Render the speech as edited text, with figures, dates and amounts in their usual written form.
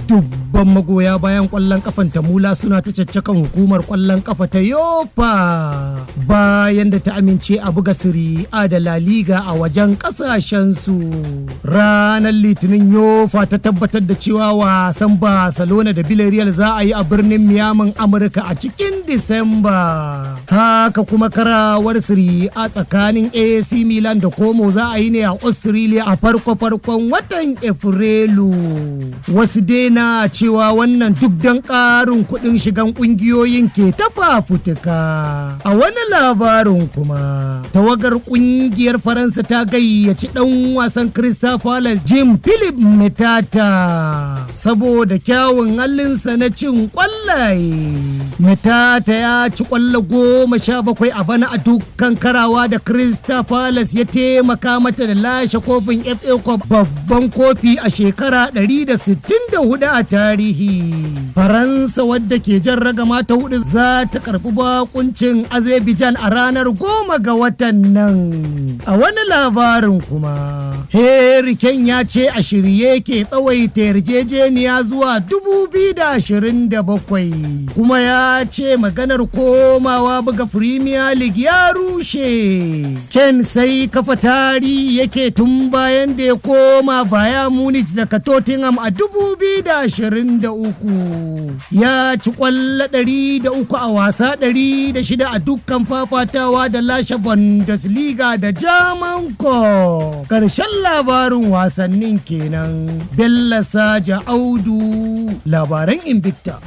dubban magoya bayan kwallon kafan Tamula suna ta caccakan hukumar kwallon kafa ta Yofa bayan da ta amince a buga Serie A da La Liga a wajen kasashen su. Ranar Litinin Yofa ta tabbatar da cewa wasan Barcelona da Villarreal za a yi a birnin Miami Amurka a cikin Disamba. Haka kuma karawar Serie A tsakanin AC Milan da Como za a yi ne a Australia a farkon watan Afrilu. Wasu dai na cewa wannan duk don ƙarin kuɗin shigan ƙungiyoyin ke ta fafutuka. A wani labarin kuma, tawagar ƙungiyar Faransa ta gayyaci ɗan wasan Crystal Palace Jim Philip Matata saboda kyawun halinsa na cin ƙwallaye. Matata ya ci ƙwallo 17 a bana a dukkan karawa da Crystal Palace ya taimaka mata da lashe kofin FA Cup babban kofi a shekara 164 a tarihi. Faransa wadda ke jan ragama ta hudu za ta karbi bakuncin Azerbaijan a ranar 10 ga watan nan. A wani labarin kuma, Harry Kane ya ce a shirye ke tsawaita yarjejeniya zuwa 2027 kuma ya ce maganar komawa buga Premier League ya rushe. Kane sai kafa tari yake tun bayan da ya koma Bayern Munich daga Tottenham a 2023. Ya ci kwallo 103 a wasa 106 a dukkan fafatawa da lashe Bundesliga da German Cup. Karshen labarin wasannin kenan. Bello Saja Audu, labaran Invicta.